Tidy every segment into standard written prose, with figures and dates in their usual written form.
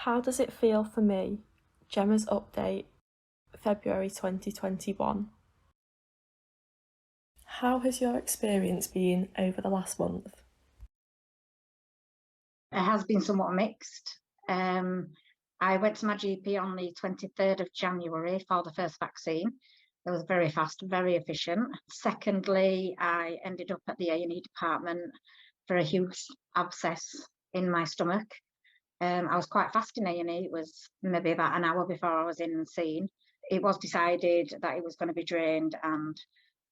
How does it feel for me? Gemma's update, February 2021. How has your experience been over the last month? It has been somewhat mixed. I went to my GP on the 23rd of January for the first vaccine. It was very fast, very efficient. Secondly, I ended up at the A&E department for a huge abscess in my stomach. I was quite fast in A&E. It was maybe about an hour before I was in and seen. It was decided that it was going to be drained and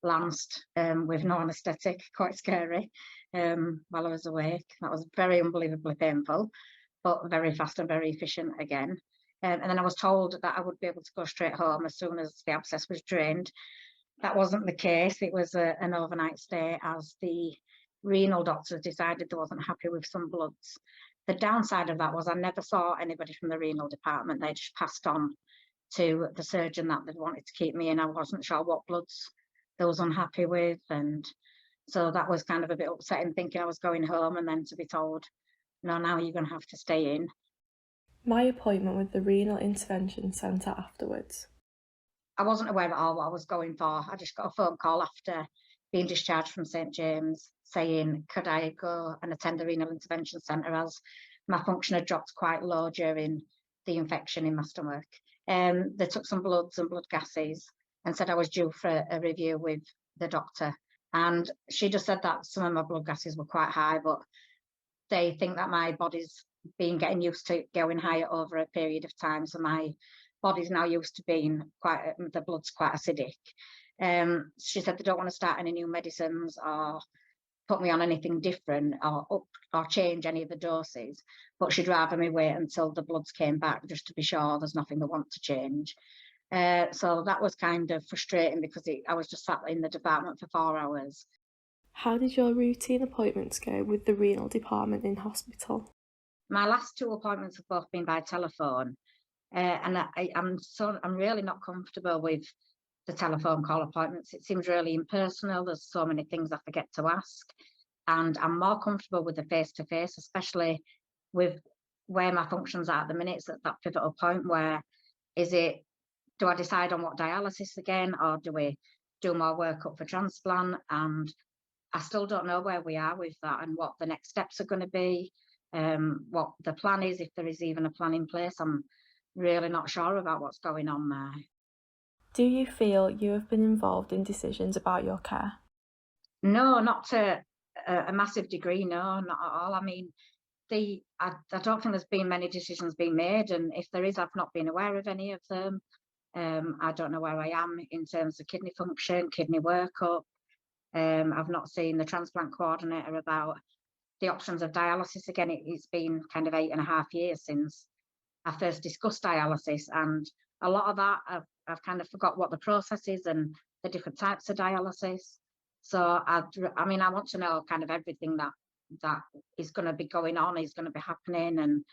lanced with no anaesthetic, quite scary, while I was awake. That was very unbelievably painful, but very fast and very efficient again. And then I was told that I would be able to go straight home as soon as the abscess was drained. That wasn't the case. It was an overnight stay, as the renal doctors decided they wasn't happy with some bloods. The downside of that was I never saw anybody from the renal department. They just passed on to the surgeon that they wanted to keep me in. I wasn't sure what bloods they was unhappy with, and so that was kind of a bit upsetting, thinking I was going home and then to be told, no, now you're going to have to stay in. My appointment with the renal intervention centre afterwards. I wasn't aware at all what I was going for. I just got a phone call after being discharged from St James saying, could I go and attend the renal intervention centre, as my function had dropped quite low during the infection in my stomach. They took some bloods and blood gases and said I was due for a review with the doctor. And she just said that some of my blood gases were quite high, but they think that my body's been getting used to going higher over a period of time. So my body's now used to being the blood's quite acidic. She said they don't want to start any new medicines or put me on anything different or change any of the doses, but she'd rather me wait until the bloods came back just to be sure there's nothing they want to change. So that was kind of frustrating because I was just sat in the department for 4 hours. How did your routine appointments go with the renal department in hospital? My last 2 appointments have both been by telephone, and I'm really not comfortable with the telephone call appointments. It seems really impersonal. There's so many things I forget to ask, and I'm more comfortable with the face-to-face, especially with where my functions are at the minute. It's at that pivotal point where do I decide on what dialysis again, or do we do more work up for transplant? And I still don't know where we are with that and what the next steps are going to be, what the plan is, if there is even a plan in place. I'm really not sure about what's going on there. Do you feel you have been involved in decisions about your care? No, not to a massive degree, no, not at all. I mean, I don't think there's been many decisions being made, and if there is, I've not been aware of any of them. I don't know where I am in terms of kidney function, kidney workup. I've not seen the transplant coordinator about the options of dialysis again. It's been kind of 8.5 years since I first discussed dialysis, and a lot of that I've kind of forgot what the process is and the different types of dialysis. So I want to know kind of everything that is going to be going on, is going to be happening, and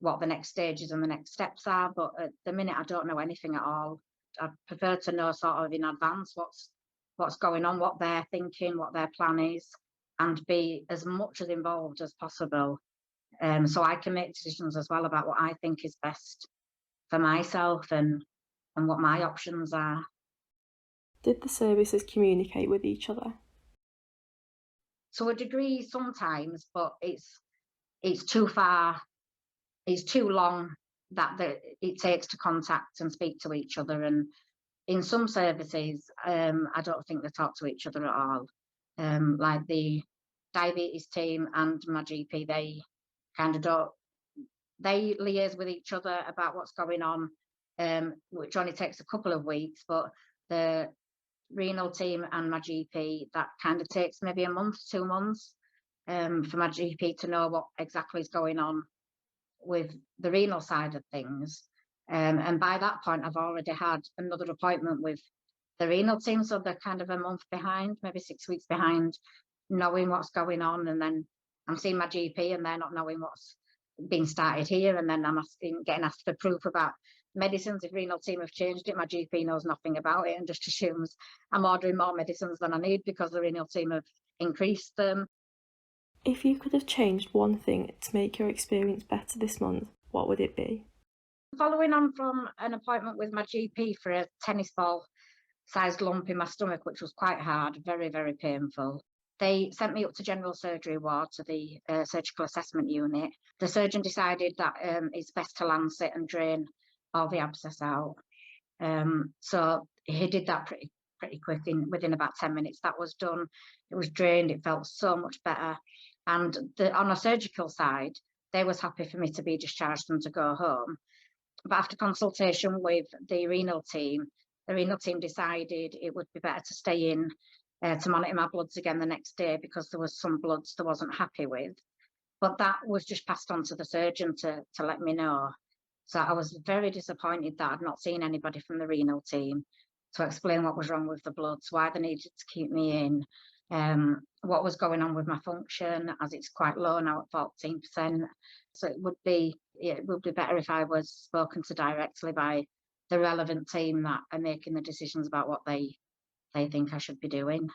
what the next stages and the next steps are. But at the minute, I don't know anything at all. I prefer to know sort of in advance what's going on, what they're thinking, what their plan is, and be as much as involved as possible. So I can make decisions as well about what I think is best for myself and what my options are. Did the services communicate with each other? To a degree sometimes, but it's too far, it's too long that it takes to contact and speak to each other. And in some services, I don't think they talk to each other at all. Like the diabetes team and my GP, they kind of don't, they liaise with each other about what's going on, which only takes a couple of weeks, but the renal team and my GP, that kind of takes maybe a month, 2 months, for my GP to know what exactly is going on with the renal side of things. And by that point, I've already had another appointment with the renal team, so they're kind of a month behind, maybe 6 weeks behind, knowing what's going on. And then I'm seeing my GP and they're not knowing what's been started here, and then I'm getting asked for proof about medicines. If renal team have changed it, my GP knows nothing about it and just assumes I'm ordering more medicines than I need because the renal team have increased them. If you could have changed one thing to make your experience better this month, what would it be? Following on from an appointment with my GP for a tennis ball sized lump in my stomach, which was quite hard, very, very painful. They sent me up to general surgery ward to the surgical assessment unit. The surgeon decided that it's best to lance it and drain all the abscess out. So he did that pretty quick, within about 10 minutes. That was done. It was drained. It felt so much better. And on a surgical side, they was happy for me to be discharged and to go home. But after consultation with the renal team decided it would be better to stay in to monitor my bloods again the next day, because there was some bloods they wasn't happy with. But that was just passed on to the surgeon to let me know. So I was very disappointed that I'd not seen anybody from the renal team to explain what was wrong with the bloods, why they needed to keep me in, what was going on with my function, as it's quite low now at 14%. So it would be better if I was spoken to directly by the relevant team that are making the decisions about what they think I should be doing.